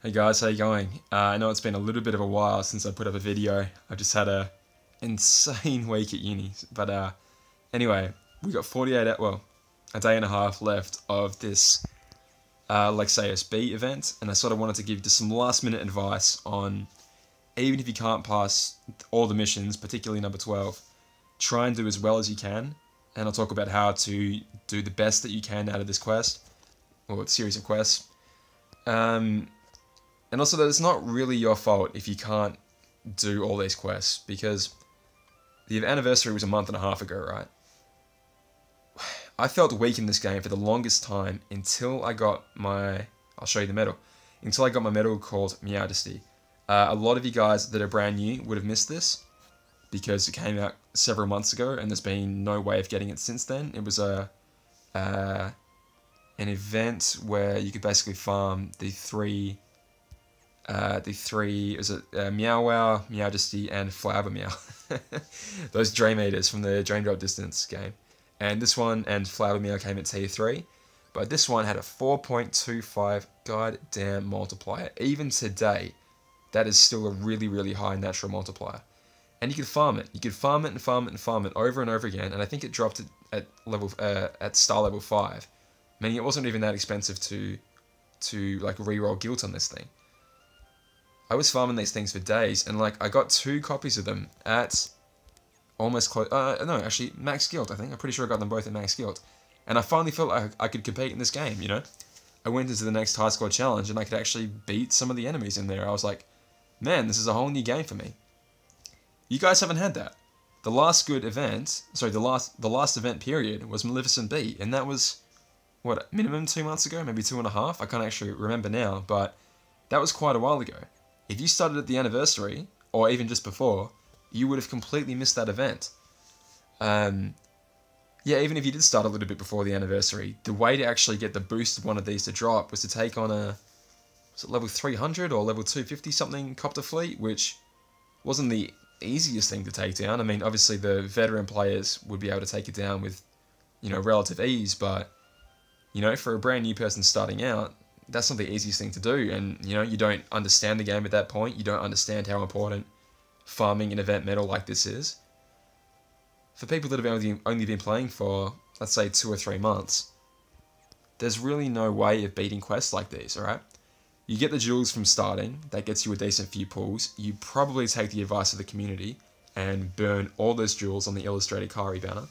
Hey guys, how you going? I know it's been a little bit of a while since I put up a video. I just had a insane week at uni. But anyway, we got 48, well, a day and a half left of this Lexaeus B event, and I sort of wanted to give just some last minute advice on, even if you can't pass all the missions, particularly number 12, try and do as well as you can, and I'll talk about how to do the best that you can out of this quest, or series of quests. And also that it's not really your fault if you can't do all these quests, because the anniversary was a month and a half ago, right? I felt weak in this game for the longest time until I got my... I'll show you the medal. Until I got my medal called Majesty. A lot of you guys that are brand new would have missed this, because it came out several months ago and there's been no way of getting it since then. It was an event where you could basically farm the three, Meow Wow, Majesty, and Flower Meow. Those Dream Eaters from the Dream Drop Distance game. And this one and Flower Meow came at tier 3, but this one had a 4.25 goddamn multiplier. Even today, that is still a really, really high natural multiplier. And you could farm it. You could farm it and farm it and farm it over and over again, and I think it dropped it at level at star level 5. Meaning it wasn't even that expensive to like reroll guilt on this thing. I was farming these things for days, and like I got 2 copies of them at almost close. No, actually max guilt. I think I'm pretty sure I got them both at max guilt, and I finally felt like I could compete in this game. You know, I went into the next high score challenge, and I could actually beat some of the enemies in there. I was like, man, this is a whole new game for me. You guys haven't had that. The last good event, sorry, the last event period was Maleficent B, and that was what, minimum 2 months ago, maybe 2.5. I can't actually remember now, but that was quite a while ago. If you started at the anniversary, or even just before, you would have completely missed that event. Yeah, even if you did start a little bit before the anniversary, the way to actually get the boost of one of these to drop was to take on a, was it level 300 or level 250 something copter fleet, which wasn't the easiest thing to take down. I mean, obviously the veteran players would be able to take it down with, you know, relative ease, but, you know, for a brand new person starting out, that's not the easiest thing to do, and you know, you don't understand the game at that point. You don't understand how important farming an event medal like this is. For people that have only been playing for, let's say, 2 or 3 months, there's really no way of beating quests like these, alright? You get the jewels from starting, that gets you a decent few pulls. You probably take the advice of the community and burn all those jewels on the illustrated Kari banner.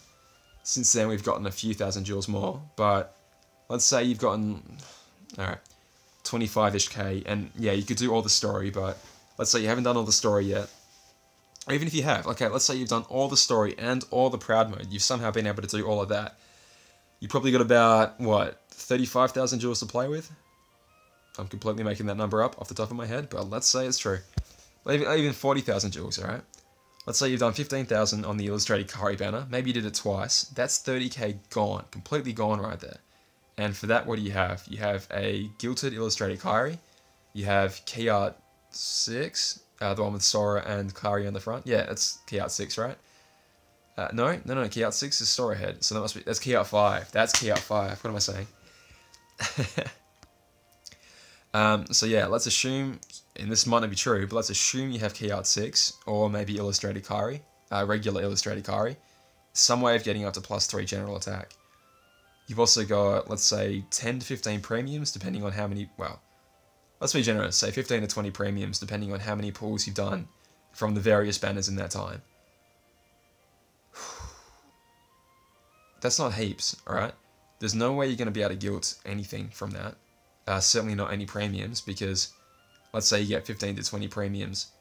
Since then we've gotten a few thousand jewels more, but let's say you've gotten, alright, 25-ish K, and yeah, you could do all the story, but let's say you haven't done all the story yet. Or even if you have, okay, let's say you've done all the story and all the proud mode, you've somehow been able to do all of that. You probably got about, what, 35,000 jewels to play with? I'm completely making that number up off the top of my head, but let's say it's true. Even 40,000 jewels, alright? Let's say you've done 15,000 on the illustrated Kari banner, maybe you did it twice, that's 30k gone, completely gone right there. And for that, what do you have? You have a Gilted Illustrated Kari. You have KHUx, the one with Sora and Kari on the front. Yeah, that's KHUx, right? No, KHUx is Sora head. So that's KHUx5. That's KHUx5. What am I saying? So yeah, let's assume, and this might not be true, but let's assume you have KHUx6, or maybe Illustrated Kari, regular Illustrated Kari. Some way of getting up to +3 general attack. You've also got, let's say, 10 to 15 premiums, depending on how many, well, let's be generous, say 15 to 20 premiums, depending on how many pulls you've done from the various banners in that time. That's not heaps, alright? There's no way you're going to be able to guilt anything from that. Certainly not any premiums, because let's say you get 15 to 20 premiums.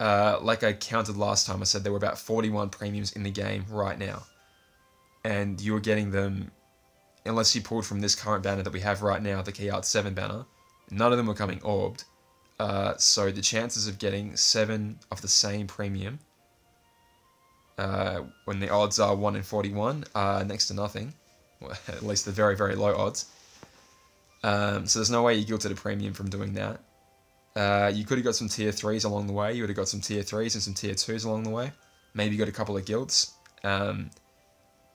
Like I counted last time, I said there were about 41 premiums in the game right now. And you were getting them, unless you pulled from this current banner that we have right now, the KHUx7 banner, none of them were coming orbed. So the chances of getting 7 of the same premium, when the odds are 1 in 41, are next to nothing. Well, at least the very, very low odds. So there's no way you guilted a premium from doing that. You could have got some tier 3s along the way. You would have got some tier 3s and some tier 2s along the way. Maybe you got a couple of guilds.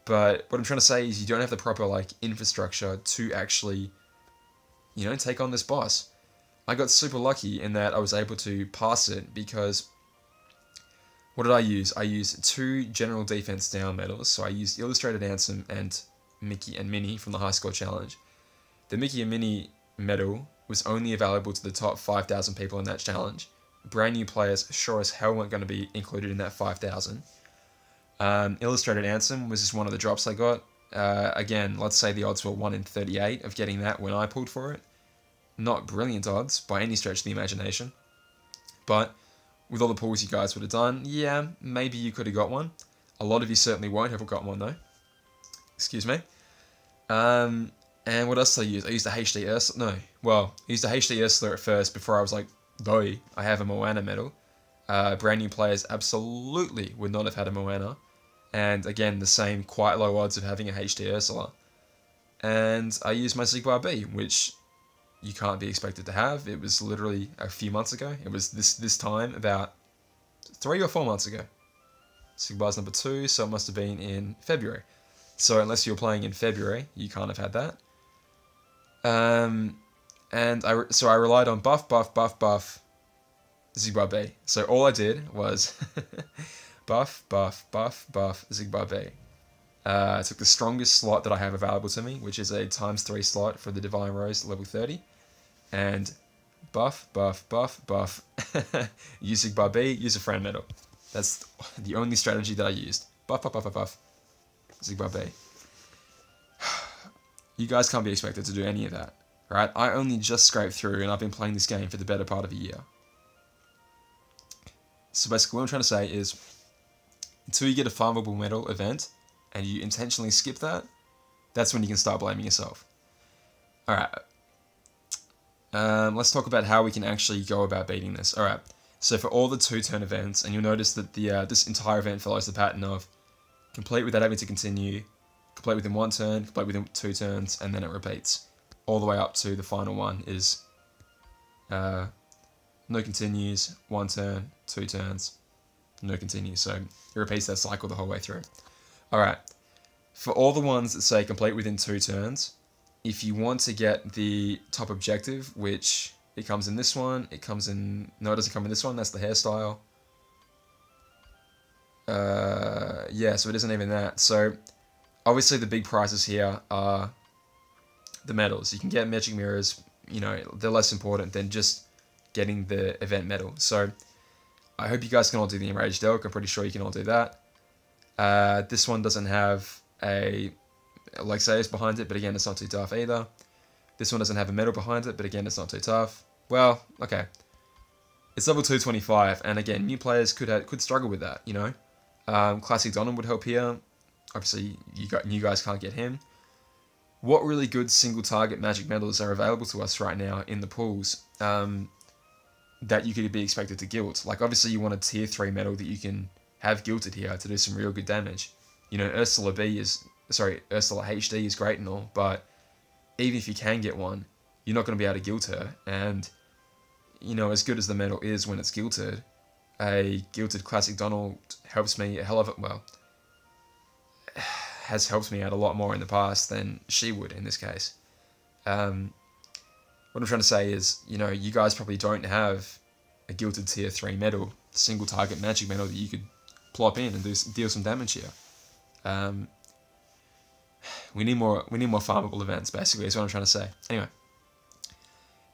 But what I'm trying to say is you don't have the proper like infrastructure to actually, you know, take on this boss. I got super lucky in that I was able to pass it because what did I use? I used 2 general defense down medals. So I used Illustrated Ansem and Mickey and Minnie from the High Score Challenge. The Mickey and Minnie medal was only available to the top 5,000 people in that challenge. Brand new players sure as hell weren't going to be included in that 5,000. Illustrated Ansem was just one of the drops I got. Again, let's say the odds were 1 in 38 of getting that when I pulled for it. Not brilliant odds by any stretch of the imagination. But with all the pulls you guys would have done, yeah, maybe you could have got one. A lot of you certainly won't have got one though. Excuse me. And what else did I use? I used a HD Ursula. No, well, I used a HD Ursula at first before I was like, though I have a Moana medal. Brand new players absolutely would not have had a Moana. And again, the same quite low odds of having a HD Ursula. And I used my Sigbar B, which you can't be expected to have. It was literally a few months ago. It was this time about 3 or 4 months ago. Sigbar's number 2, so it must have been in February. So unless you're playing in February, you can't have had that. And I relied on buff, Sigbar B. So all I did was buff, Sigbar B. I took the strongest slot that I have available to me, which is a ×3 slot for the Divine Rose level 30. And buff. Use Sigbar B, use a friend medal. That's the only strategy that I used. Buff. Sigbar B. You guys can't be expected to do any of that, right? I only just scraped through and I've been playing this game for the better part of a year. So basically what I'm trying to say is, until you get a farmable medal event, and you intentionally skip that, that's when you can start blaming yourself. Alright. Let's talk about how we can actually go about beating this. Alright. So for all the 2-turn events, and you'll notice that this entire event follows the pattern of complete without having to continue, complete within 1 turn, complete within 2 turns, and then it repeats. All the way up to the final one is no continues, 1 turn, 2 turns, no continues. So it repeats that cycle the whole way through. Alright, for all the ones that say complete within 2 turns, if you want to get the top objective, which it comes in this one, it comes in, no it doesn't come in this one, that's the hairstyle. Yeah, so it isn't even that. So obviously the big prizes here are the medals. You can get magic mirrors, you know, they're less important than just getting the event medal. So I hope you guys can all do the Enraged Elk, I'm pretty sure you can all do that. This one doesn't have a Lexaeus behind it, but again, it's not too tough either. This one doesn't have a medal behind it, but again, it's not too tough. Well, okay. It's level 225, and again, new players could struggle with that, you know? Classic Donald would help here. Obviously, you guys can't get him. What really good single target magic medals are available to us right now in the pools that you could be expected to gilt? Like, obviously, you want a tier 3 medal that you can have gilted here to do some real good damage. You know, Ursula HD is great and all, but even if you can get one, you're not going to be able to gilt her. And, you know, as good as the medal is when it's gilted, a gilted Classic Donald helps me a hell of it, well, has helped me out a lot more in the past than she would in this case. What I'm trying to say is, you know, you guys probably don't have a gilted tier 3 medal, single target magic medal that you could plop in and deal some damage here. We need more farmable events, basically, is what I'm trying to say. Anyway,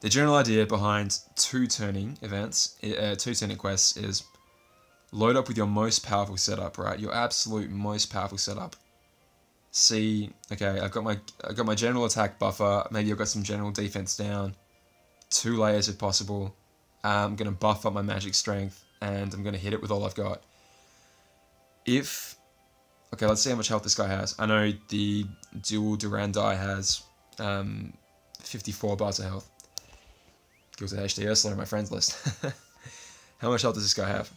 the general idea behind 2-turning events, 2-turning quests, is load up with your most powerful setup, right? Your absolute most powerful setup. See, okay, I've got my general attack buffer. Maybe I've got some general defense down. 2 layers if possible. I'm gonna buff up my magic strength, and I'm gonna hit it with all I've got. Okay, let's see how much health this guy has. I know the dual Durandai has 54 bars of health. Gilted HD Ursula on my friends list. How much health does this guy have?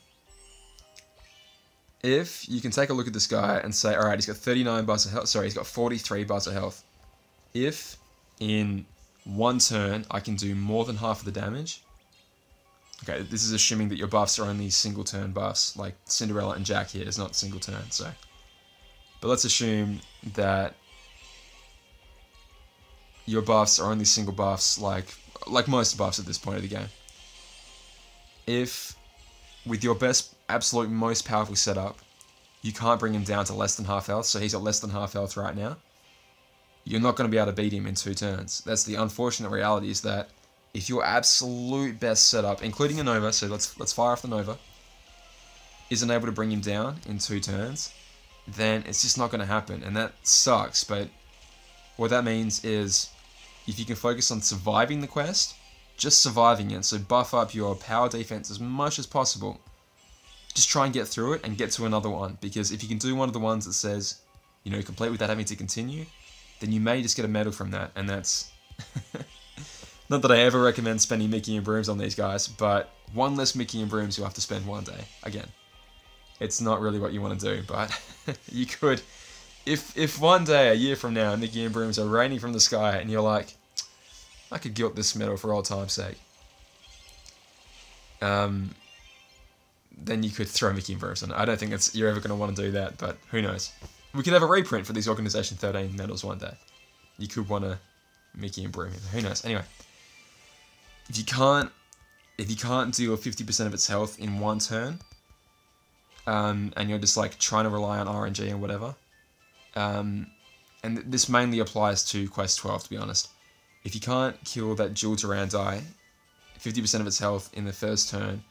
If you can take a look at this guy and say, alright, he's got 39 bars of health, sorry, he's got 43 bars of health. If in 1 turn I can do more than half of the damage, okay, this is assuming that your buffs are only single turn buffs, like Cinderella and Jack here is not single turn, so. But let's assume that your buffs are only single buffs, like like most buffs at this point of the game. If, with your best, absolute, most powerful setup, you can't bring him down to less than half health, so he's at less than half health right now, you're not going to be able to beat him in 2 turns. That's the unfortunate reality, is that if your absolute best setup, including a Nova, so let's fire off the Nova, isn't able to bring him down in 2 turns, then it's just not going to happen, and that sucks. But what that means is, if you can focus on surviving the quest, just surviving it, so buff up your power defense as much as possible, just try and get through it and get to another one, because if you can do one of the ones that says, you know, complete without having to continue, then you may just get a medal from that, and that's... Not that I ever recommend spending Mickey and Brooms on these guys, but one less Mickey and Brooms you'll have to spend one day. Again, it's not really what you want to do, but you could... If one day, a year from now, Mickey and Brooms are raining from the sky, and you're like, I could gilt this medal for old time's sake, then you could throw Mickey and Brooms on it. I don't think you're ever going to want to do that, but who knows. We could have a reprint for these Organization 13 medals one day. You could want to Mickey and Broom. Who knows? Anyway, if you can't deal 50% of its health in 1 turn, and you're just like trying to rely on RNG and whatever, and this mainly applies to Quest 12, to be honest. If you can't kill that Jewel Durandai, 50% of its health in the first turn,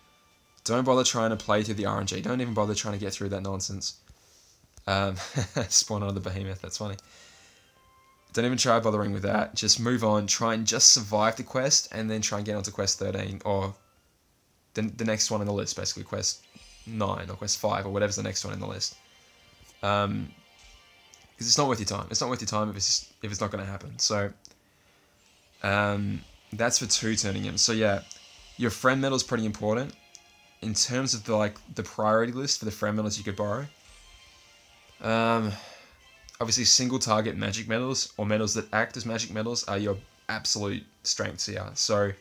don't bother trying to play through the RNG. Don't even bother trying to get through that nonsense. Spawn another behemoth, that's funny. Don't even try bothering with that. Just move on, try and just survive the quest, and then try and get onto Quest 13, or the next one on the list, basically, Quest 9, or Quest 5, or whatever's the next one in the list. Because it's not worth your time. It's not worth your time if it's not going to happen. So, that's for 2 turning him. So yeah, your friend medal is pretty important. In terms of the priority list for the friend medals you could borrow, obviously single target magic medals, or medals that act as magic medals, are your absolute strengths here. So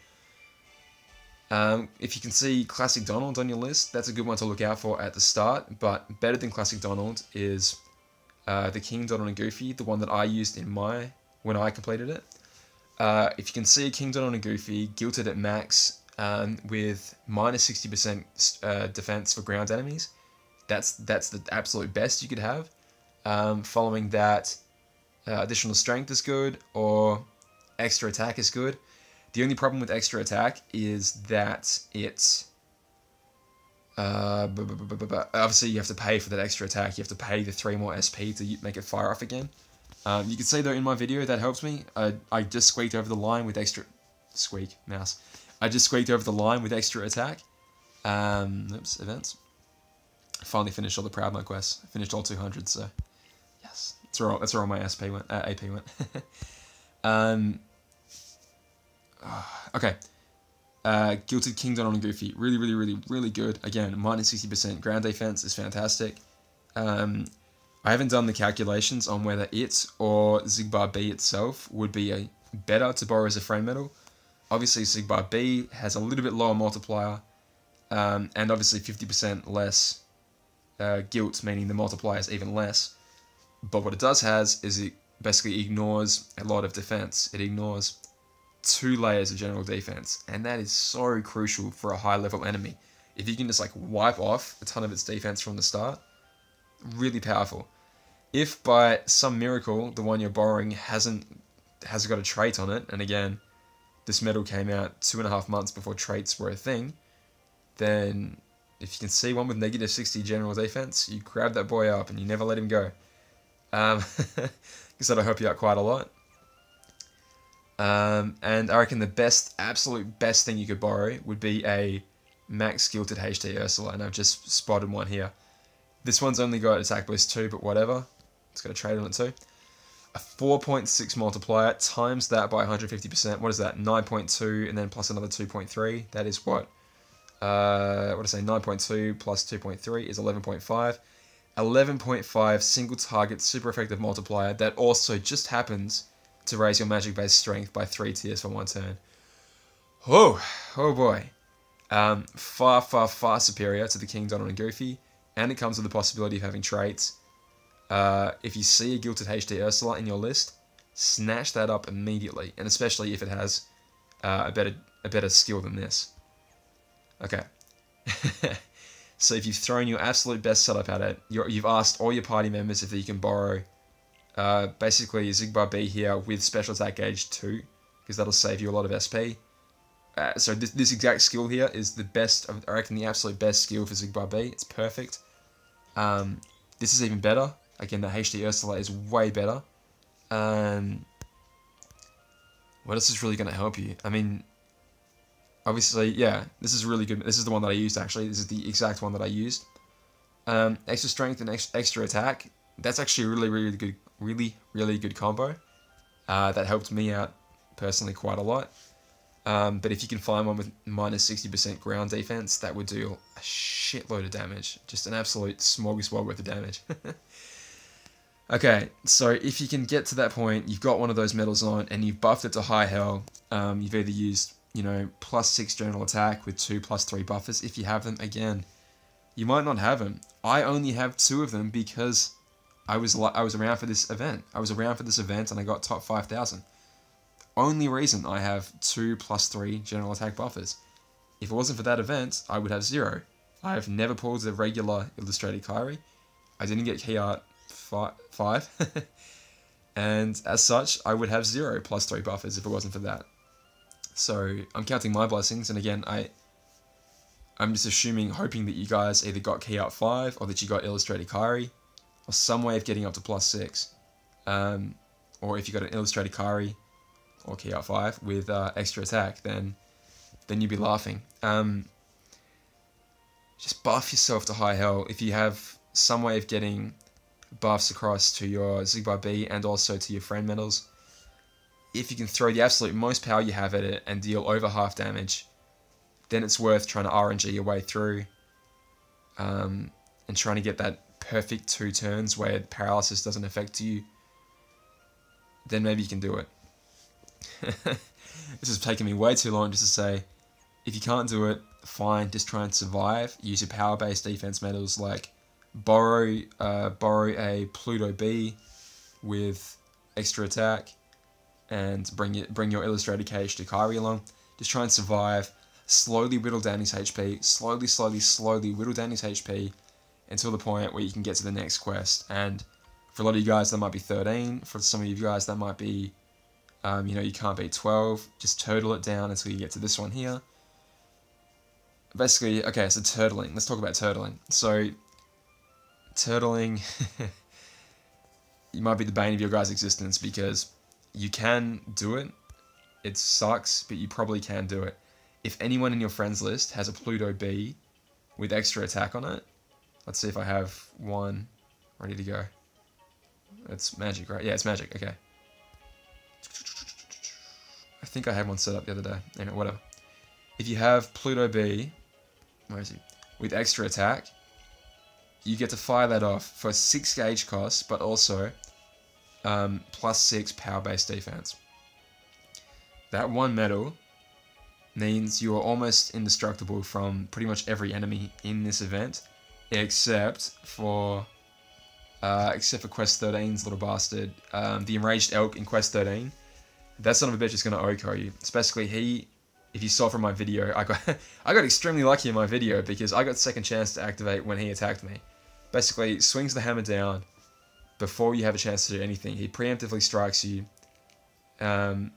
if you can see Classic Donald on your list, that's a good one to look out for at the start, but better than Classic Donald is the King Donald and Goofy, the one that I used when I completed it. If you can see a King Donald and Goofy gilted at max with minus 60% defense for ground enemies, that's the absolute best you could have. Following that, additional strength is good, or extra attack is good. The only problem with extra attack is that it's... obviously you have to pay for that extra attack. You have to pay the 3 more SP to make it fire off again. You can see though in my video that helps me. I just squeaked over the line with extra... Squeak, mouse. I just squeaked over the line with extra attack. Oops, events. Finally finished all the Proud Mode quests. I finished all 200, so yes, that's where all my SP went. AP went. Okay. Gilted King Donald and Goofy, really good. Again, minus 60% ground defense is fantastic. I haven't done the calculations on whether it or Zigbar B itself would be better to borrow as a friend medal. Obviously, Zigbar B has a little bit lower multiplier, and obviously 50% less guilt, meaning the multiplier is even less. But what it does has is it basically ignores a lot of defense. It ignores 2 layers of general defense, and that is so crucial for a high level enemy. If you can just like wipe off a ton of its defense from the start, really powerful. If by some miracle the one you're borrowing hasn't got a trait on it, and again this medal came out 2.5 months before traits were a thing, then if you can see one with negative 60 general defense, you grab that boy up and you never let him go. Because that'll help you out quite a lot. And I reckon the absolute best thing you could borrow would be a max gilted HT Ursula, and I've just spotted one here. This one's only got attack boost 2, but whatever. It's got a trait on it too. A 4.6 multiplier, times that by 150%. What is that? 9.2, and then plus another 2.3. That is what? What did I say? 9.2 plus 2.3 is 11.5. 11.5 single target super effective multiplier that also just happens to raise your magic base strength by 3 tiers for 1 turn. Oh boy. Far superior to the King Donald and Goofy, and it comes with the possibility of having traits. If you see a Gilted HD Ursula in your list, snatch that up immediately, and especially if it has a better skill than this. Okay. So if you've thrown your absolute best setup at it, you've asked all your party members if you can borrow basically Zigbar B here with special attack gauge 2, because that'll save you a lot of SP. So this exact skill here is the best, I reckon the absolute best skill for Zigbar B. It's perfect. This is even better. Again, the HD Ursula is way better. What else is really going to help you? I mean, obviously, yeah, this is really good. This is the one that I used, actually. This is the exact one that I used. Extra strength and extra attack. That's actually a really good combo. That helped me out personally quite a lot. But if you can find one with minus 60% ground defense, that would do a shitload of damage. Just an absolute smorgasbord worth of damage. Okay, so if you can get to that point, you've got one of those medals on, and you've buffed it to high hell. You've either used, you know, +6 general attack with 2 +3 buffers, if you have them. Again, you might not have them. I only have 2 of them because I was around for this event. I was around for this event, and I got top 5,000. Only reason I have 2 +3 general attack buffers. If it wasn't for that event, I would have 0. I have never pulled the regular illustrated Kyrie. I didn't get key art 5. And as such, I would have 0 +3 buffers if it wasn't for that. So I'm counting my blessings, and again, I'm just assuming, hoping that you guys either got key art 5 or that you got illustrated Kyrie, or some way of getting up to +6. Or if you got an illustrated Kyrie or key art 5 with extra attack, then you'd be laughing. Just buff yourself to high hell. If you have some way of getting buffs across to your Zigbar B and also to your friend medals, if you can throw the absolute most power you have at it and deal over half damage, then it's worth trying to RNG your way through and trying to get that perfect 2 turns where paralysis doesn't affect you. Then maybe you can do it. This has taken me way too long just to say, if you can't do it, fine, just try and survive. Use your power-based defense medals like borrow a Pluto B with extra attack, and bring your illustrated KH to Kyrie along. Just try and survive. Slowly whittle down his HP. Slowly whittle down his HP until the point where you can get to the next quest. And for a lot of you guys, that might be 13. For some of you guys, that might be, you know, you can't beat 12. Just turtle it down until you get to this one here. Basically, okay, so turtling. Let's talk about turtling. So, turtling, you might be the bane of your guys' existence because you can do it. It sucks, but you probably can do it. If anyone in your friends list has a Pluto B with extra attack on it, let's see if I have one ready to go. It's magic, right? Yeah, it's magic. Okay. I think I had one set up the other day. Anyway, whatever. If you have Pluto B, where is he? With extra attack, you get to fire that off for 6 gauge cost, but also +6 power-based defense. That one medal means you are almost indestructible from pretty much every enemy in this event, except for Quest 13's little bastard, the Enraged Elk in Quest 13. That son of a bitch is going to OHKO you. Especially if you saw from my video, I got extremely lucky in my video because I got second chance to activate when he attacked me. Basically, swings the hammer down before you have a chance to do anything. He preemptively strikes you and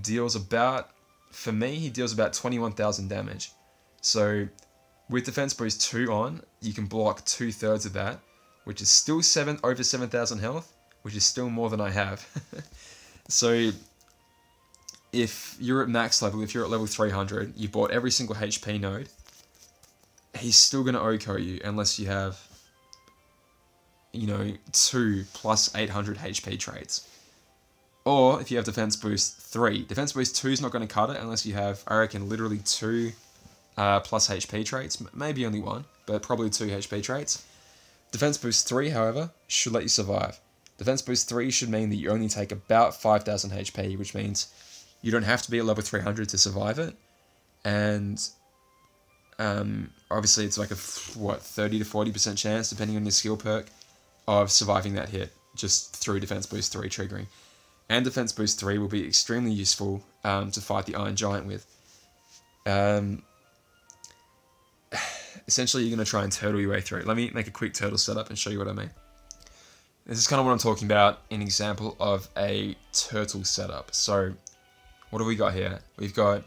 deals about, for me, he deals about 21,000 damage. So with Defense Boost 2 on, you can block 2/3 of that, which is still over 7,000 health, which is still more than I have. So if you're at max level, if you're at level 300, you bought every single HP node, he's still going to OHKO you unless you have, you know, 2 + 800 HP traits. Or if you have Defense Boost 3. Defense Boost 2 is not going to cut it unless you have, I reckon, literally 2 plus HP traits. Maybe only 1, but probably 2 HP traits. Defense Boost 3, however, should let you survive. Defense Boost 3 should mean that you only take about 5,000 HP, which means you don't have to be at level 300 to survive it. And obviously it's like a, 30 to 40% chance, depending on your skill perk, of surviving that hit just through Defense Boost 3 triggering. and Defense Boost 3 will be extremely useful to fight the Iron Giant with. Essentially, you're going to try and turtle your way through it. Let me make a quick turtle setup and show you what I mean. This is kind of what I'm talking about, an example of a turtle setup. So, what have we got here? We've got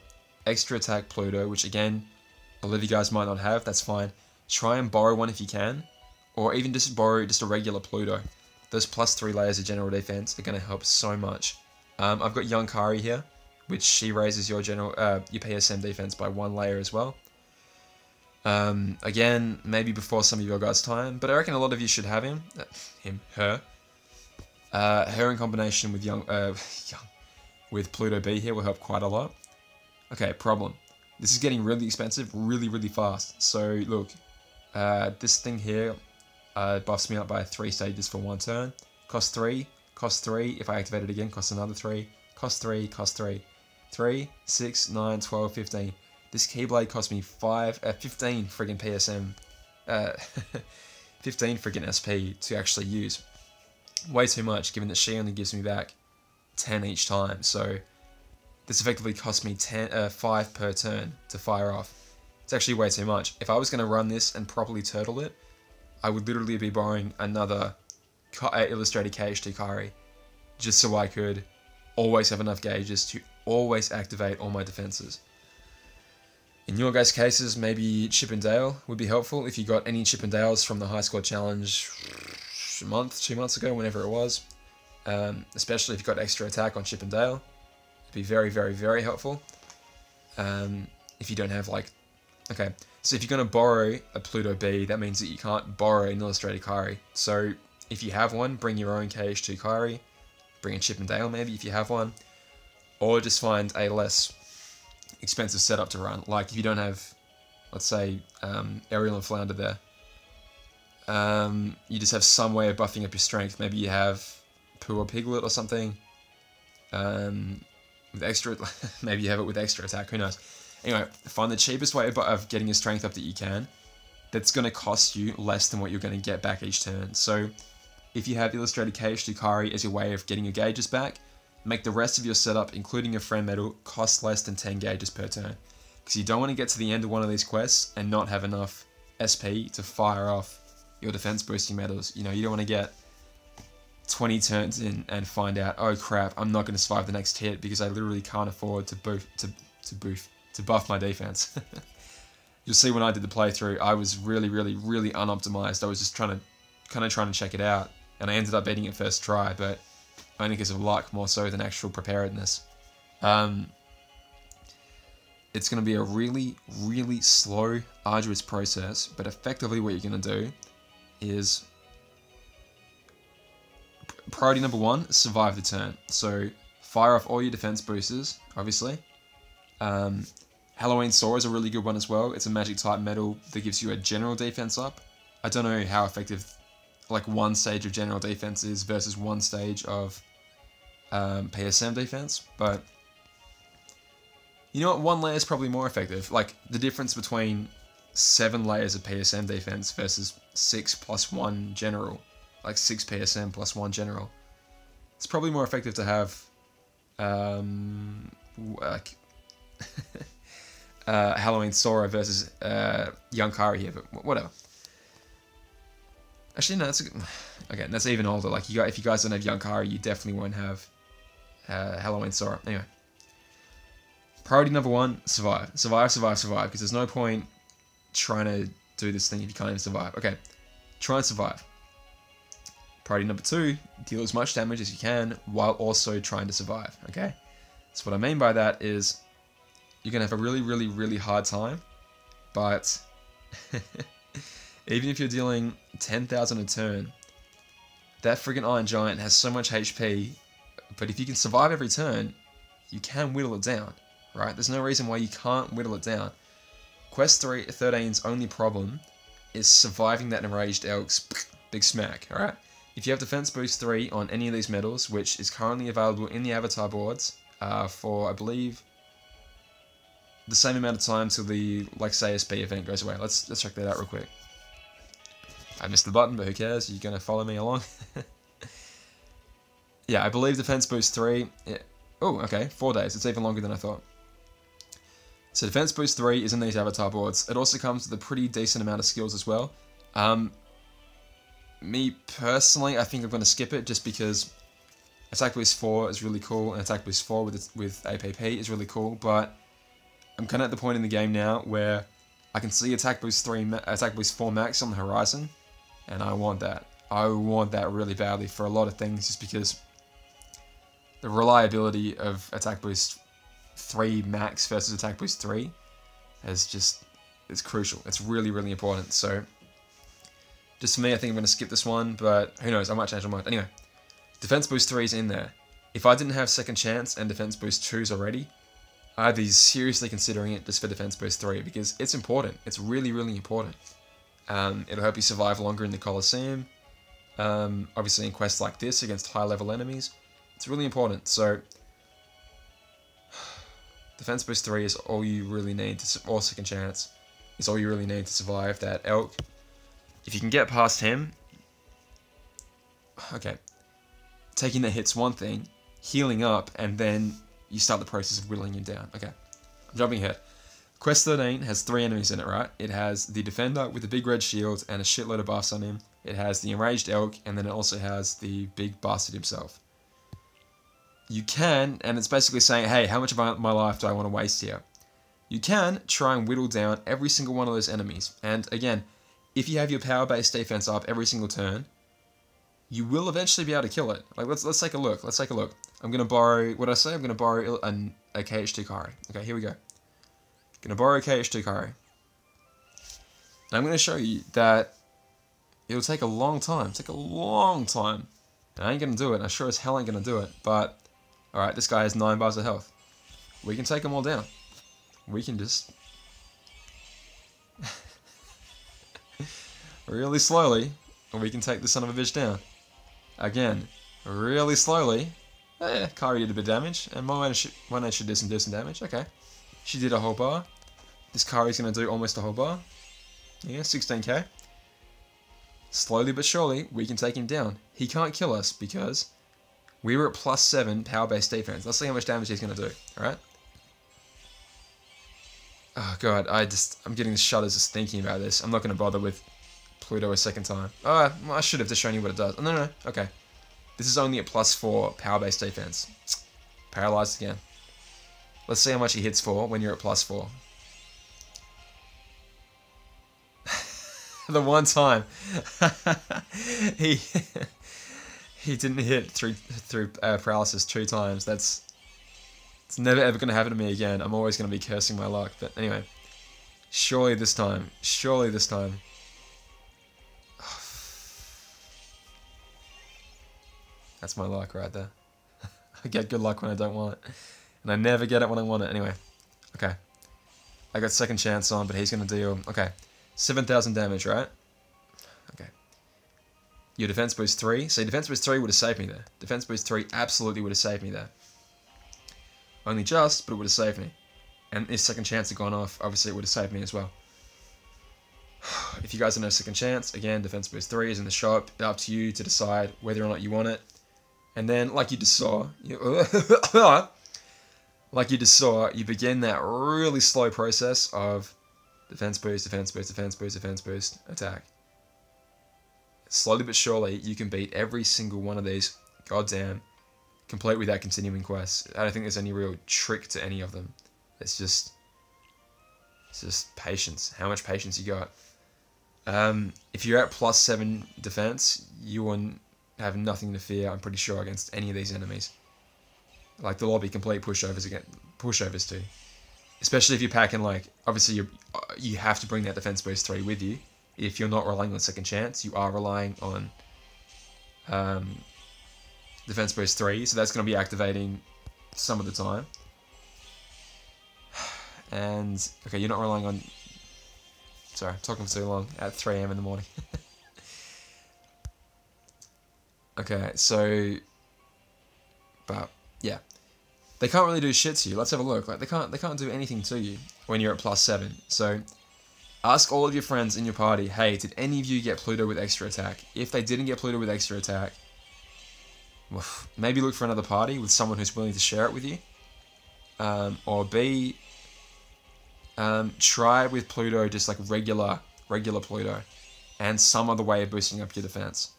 extra attack Pluto, which again, a lot of you guys might not have, that's fine. Try and borrow one if you can, or even just borrow just a regular Pluto. Those plus 3 layers of general defense are going to help so much. I've got Young Kari here, which she raises your your PSM defense by 1 layer as well. Again, maybe before some of your guys' time, but I reckon a lot of you should have him. Her. Her in combination with with Pluto B here will help quite a lot. Okay, problem. This is getting really expensive really, really fast. So, look, this thing here buffs me up by 3 stages for 1 turn. Cost 3, cost 3. If I activate it again, costs another 3. Cost 3, cost 3. 3, 6, 9, 12, 15. This Keyblade cost me 15 friggin' PSM, 15 friggin' SP to actually use. Way too much, given that she only gives me back 10 each time. So this effectively cost me 5 per turn to fire off. It's actually way too much. If I was going to run this and properly turtle it, I would literally be borrowing another illustrated KH2 Kari, just so I could always have enough gauges to always activate all my defenses. In your guys' cases, maybe Chip and Dale would be helpful if you got any Chip and Dales from the High Score Challenge a month, 2 months ago, whenever it was. Especially if you got extra attack on Chip and Dale. It'd be very, very, very helpful. If you don't have okay, so if you're going to borrow a Pluto B, that means that you can't borrow an illustrated Kari. So if you have one, bring your own KH2 Kari. Bring a Chip and Dale maybe if you have one. Or just find a less expensive setup to run. Like if you don't have, let's say, Ariel and Flounder there, you just have some way of buffing up your strength. Maybe you have Pooh or Piglet or something with extra, maybe you have it with extra attack, who knows. Anyway, find the cheapest way of getting your strength up that you can that's going to cost you less than what you're going to get back each turn. So if you have illustrated KH2 Kari as your way of getting your gauges back, make the rest of your setup, including your friend medal, cost less than 10 gauges per turn. Because you don't want to get to the end of one of these quests and not have enough SP to fire off your defense boosting medals. You know, you don't want to get 20 turns in and find out, oh crap, I'm not going to survive the next hit because I literally can't afford to buff my defense. You'll see when I did the playthrough, I was really, really, really unoptimized. I was just trying to check it out, and I ended up beating it first try, but only because of luck more so than actual preparedness. It's going to be a really, really slow, arduous process, but effectively what you're going to do is priority number 1, survive the turn. So fire off all your defense boosters, obviously. Halloween Saw is a really good one as well. It's a magic type medal that gives you a general defense up. I don't know how effective like 1 stage of general defense is versus 1 stage of PSM defense, but you know what, 1 layer is probably more effective. Like the difference between 7 layers of PSM defense versus 6 plus 1 general, like 6 PSM plus 1 general. It's probably more effective to have Halloween Sora versus Young Kari here, but whatever. Actually, no, that's a good, okay, that's even older. Like if you guys don't have Young Kari, you definitely won't have Halloween Sora. Anyway, priority number 1, survive, survive, survive, survive. Because there's no point trying to do this thing if you can't even survive. Okay, try and survive. Priority number 2, deal as much damage as you can while also trying to survive. Okay, so what I mean by that is you're gonna have a really, really, really hard time, but even if you're dealing 10,000 a turn, that friggin' Iron Giant has so much HP, but if you can survive every turn, you can whittle it down, right? There's no reason why you can't whittle it down. Quest 13's only problem is surviving that enraged Elk's big smack, alright? If you have Defense Boost 3 on any of these medals, which is currently available in the avatar boards for, I believe, the same amount of time till the Lexaeus B event goes away. Let's check that out real quick. I missed the button, but who cares? You're going to follow me along. yeah, I believe defense boost 3. Yeah. Oh, okay, 4 days. It's even longer than I thought. So defense boost 3 is in these avatar boards. It also comes with a pretty decent amount of skills as well. Me personally, I think I'm going to skip it just because attack boost 4 is really cool, and attack boost 4 with APP is really cool, but I'm kind of at the point in the game now where I can see attack boost 4 max on the horizon, and I want that. I want that really badly for a lot of things, just because the reliability of attack boost 3 max versus attack boost 3 it's crucial. It's really, really important. So just for me, I think I'm going to skip this one, but who knows, I might change my mind. Anyway, defense boost 3 is in there. If I didn't have second chance and defense boost 2s already, I'd be seriously considering it just for defense boost 3, because it's important. It's really, really important. It'll help you survive longer in the Colosseum. Obviously in quests like this against high level enemies. It's really important. So defense boost 3 is all you really need to, or second chance is all you really need to survive that elk. If you can get past him, okay, taking the hit's one thing, healing up, and then you start the process of whittling him down. Okay, I'm jumping ahead. Quest 13 has 3 enemies in it, right? It has the Defender with the big red shield and a shitload of buffs on him. It has the Enraged Elk, and then it also has the big bastard himself. You can, and it's basically saying, hey, how much of my life do I want to waste here? You can try and whittle down every single one of those enemies. And again, if you have your power-based defense up every single turn, you will eventually be able to kill it. Like, let's take a look. Let's take a look. I'm going to borrow, what did I say? I'm going to borrow a KH2 Kari. Okay, here we go. Going to borrow a KH2 Kari. And I'm going to show you that it'll take a long time. Take a long time. And I ain't going to do it. I sure as hell ain't going to do it. But, alright, this guy has 9 bars of health. We can take them all down. We can just really slowly, we can take the son of a bitch down. Again, really slowly. Yeah, Kari did a bit of damage, and my name should do some damage. Okay, she did a whole bar. This Kari's going to do almost a whole bar. Yeah, 16k. Slowly but surely, we can take him down. He can't kill us because we were at +7 power-based defense. Let's see how much damage he's going to do. Alright? Oh god, I'm getting the shudders just thinking about this. I'm not going to bother with Pluto a second time. Oh, well, I should have just shown you what it does. Oh, no, okay. This is only at +4 power-based defense. Paralyzed again. Let's see how much he hits for when you're at +4. The one time he didn't hit through paralysis 2 times. It's never ever going to happen to me again. I'm always going to be cursing my luck. But anyway, surely this time. That's my luck right there. I get good luck when I don't want it. And I never get it when I want it. Anyway, okay. I got second chance on, but he's going to deal, okay, 7,000 damage, right? Okay. Your defense boost 3. See, defense boost 3 would have saved me there. Defense boost 3 absolutely would have saved me there. Only just, but it would have saved me. And if second chance had gone off, obviously it would have saved me as well. If you guys don't know second chance, again, defense boost 3 is in the shop. It's up to you to decide whether or not you want it. And then, like you just saw, you begin that really slow process of defense boost, defense boost, defense boost, defense boost, attack. Slowly but surely, you can beat every single one of these goddamn complete without continuing quests. I don't think there's any real trick to any of them. It's just patience. How much patience you got. If you're at +7 defense, you will have nothing to fear, I'm pretty sure, against any of these enemies. Like the lobby complete pushovers too. Especially if you're packing, like, obviously you have to bring that defense boost 3 with you. If you're not relying on second chance, you are relying on defense boost 3, so that's going to be activating some of the time. And, okay, you're not relying on... Sorry, I'm talking for too long, at 3 AM in the morning. Okay, so... But, yeah. They can't really do shit to you. Let's have a look. Like, they can't do anything to you when you're at +7. So, ask all of your friends in your party, hey, did any of you get Pluto with extra attack? If they didn't get Pluto with extra attack, maybe look for another party with someone who's willing to share it with you. Or B, try with Pluto, just like regular Pluto, and some other way of boosting up your defense.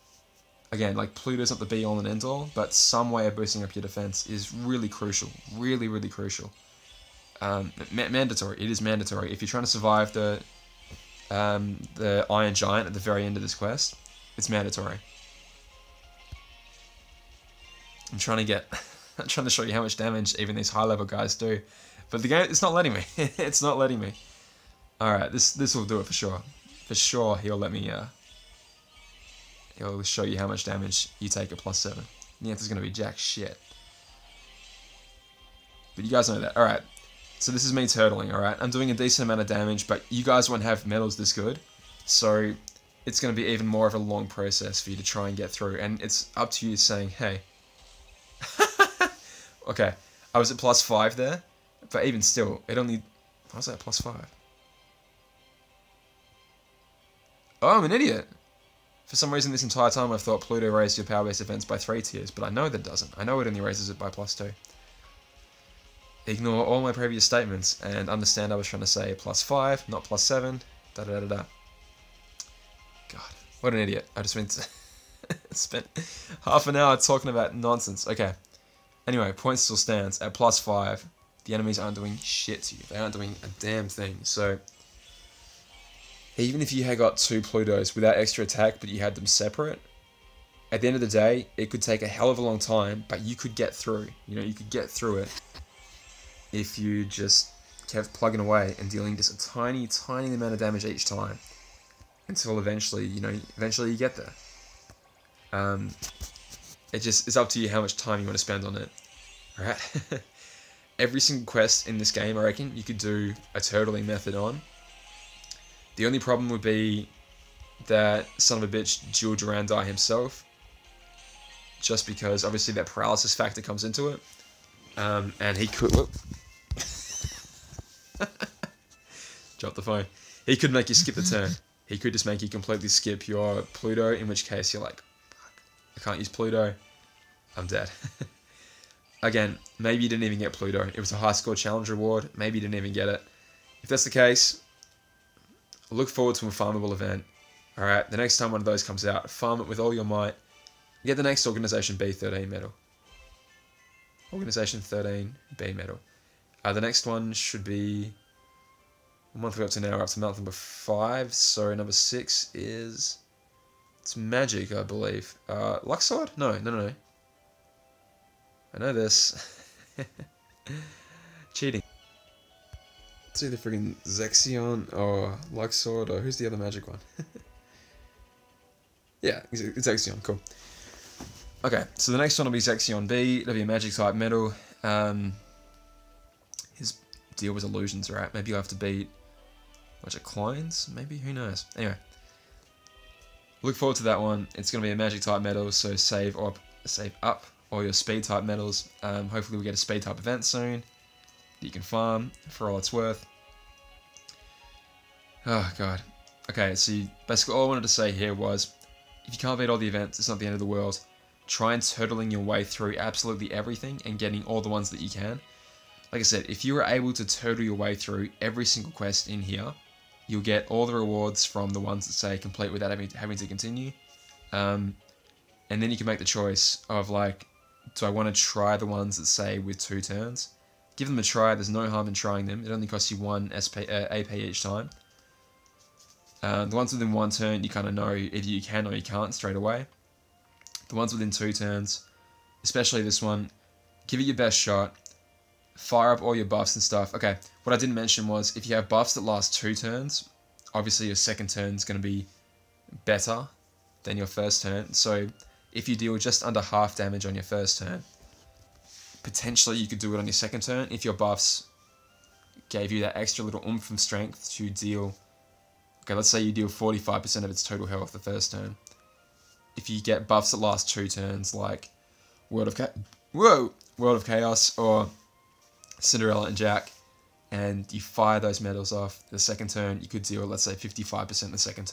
Again, like Pluto's not the be all and end all, but some way of boosting up your defense is really crucial, really crucial. Mandatory. It is mandatory if you're trying to survive the Iron Giant at the very end of this quest. It's mandatory. I'm trying to show you how much damage even these high level guys do, but the game, it's not letting me. It's not letting me. All right, this will do it for sure. For sure, he'll let me. He'll show you how much damage you take at +7. The answer's gonna be jack shit. But you guys know that. All right. So this is me turtling. All right. I'm doing a decent amount of damage, but you guys won't have medals this good, so it's gonna be even more of a long process for you to try and get through. And it's up to you saying, hey. Okay, I was at +5 there, but even still, it only... Why was I at +5? Oh, I'm an idiot! For some reason this entire time I've thought Pluto raised your power-based defense by 3 tiers, but I know that doesn't. I know it only raises it by +2. Ignore all my previous statements and understand I was trying to say +5, not +7, da-da-da-da-da. God, what an idiot. I just spent half an hour talking about nonsense. Okay. Anyway, point still stands. At +5, the enemies aren't doing shit to you. They aren't doing a damn thing. So, even if you had got 2 Plutos without extra attack, but you had them separate, at the end of the day, it could take a hell of a long time, but you could get through. You know, you could get through it if you just kept plugging away and dealing just a tiny amount of damage each time until eventually, eventually you get there. It's up to you how much time you want to spend on it. Alright? Every single quest in this game, I reckon, you could do a turtling method on. The only problem would be that son of a bitch Jewel Durandai himself, just because obviously that paralysis factor comes into it. And he could... Drop the phone. He could make you skip the turn. He could just make you completely skip your Pluto, in which case you're like, I can't use Pluto, I'm dead. Again, maybe you didn't even get Pluto. It was a high score challenge reward. Maybe you didn't even get it. If that's the case, look forward to a farmable event. Alright, the next time one of those comes out, farm it with all your might. Get the next Organization B13 medal. Organization 13 B medal. The next one should be... What month are we up to now? We're up to month number 5. So number 6 is... It's magic, I believe. Luxord? No. I know this. Cheating. It's either friggin' Zexion or Luxord, or who's the other magic one? Yeah, it's Zexion, cool. Okay, so the next one will be Zexion B. It'll be a magic type medal. His deal was illusions, right? Maybe you'll have to beat a bunch of clones, maybe? Who knows? Anyway. Look forward to that one. It's going to be a magic type medal, so save up all your speed type medals. Hopefully we'll get a speed type event soon that you can farm for all it's worth. Oh god. Okay, so basically all I wanted to say here was, if you can't beat all the events, it's not the end of the world. Try and turtling your way through absolutely everything and getting all the ones that you can. Like I said, if you were able to turtle your way through every single quest in here, you'll get all the rewards from the ones that say complete without having to continue. And then you can make the choice of like, do I want to try the ones that say with 2 turns? Give them a try, there's no harm in trying them. It only costs you 1 AP each time. The ones within 1 turn, you kind of know either you can or you can't straight away. The ones within 2 turns, especially this one, give it your best shot. Fire up all your buffs and stuff. Okay, what I didn't mention was, if you have buffs that last 2 turns, obviously your second turn is going to be better than your first turn. So if you deal just under half damage on your first turn, potentially you could do it on your second turn if your buffs gave you that extra little oomph and strength to deal... Okay, let's say you deal 45% of its total health the first turn. If you get buffs that last 2 turns, like World of Chaos or Cinderella and Jack, and you fire those medals off the second turn, you could deal, let's say, 55% the second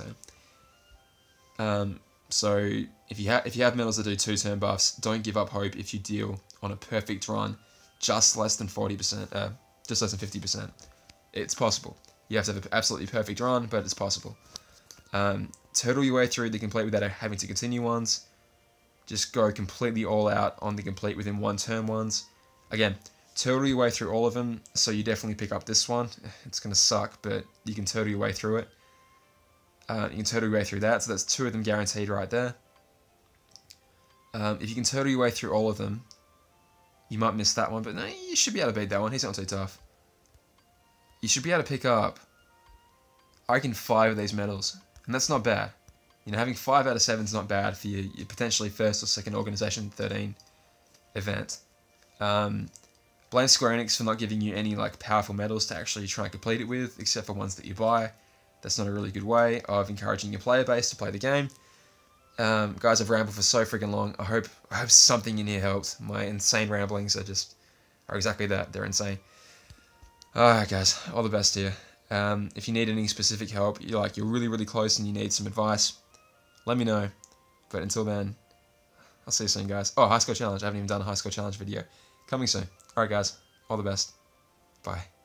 turn. So if you have medals that do 2-turn buffs, don't give up hope if you deal on a perfect run just less than 40%, just less than 50%. It's possible. You have to have an absolutely perfect run, but it's possible. Turtle your way through the complete without having to continue ones. Just go completely all out on the complete within 1 turn ones. Again, turtle your way through all of them, so you definitely pick up this one. It's going to suck, but you can turtle your way through it. You can turtle your way through that, so that's 2 of them guaranteed right there. If you can turtle your way through all of them, you might miss that one, but no, you should be able to beat that one. He's not too tough. You should be able to pick up, I reckon, 5 of these medals, and that's not bad. You know, having 5 out of 7 is not bad for your potentially first or second Organization 13 event. Blame Square Enix for not giving you any like powerful medals to actually try and complete it with, except for ones that you buy. That's not a really good way of encouraging your player base to play the game. Guys, I've rambled for so freaking long. I hope something in here helped. My insane ramblings are exactly that. They're insane. Alright guys, all the best here. If you need any specific help, you're really, really close and you need some advice, let me know. But until then, I'll see you soon, guys. Oh, High Score Challenge. I haven't even done a High Score Challenge video. Coming soon. Alright guys, all the best. Bye.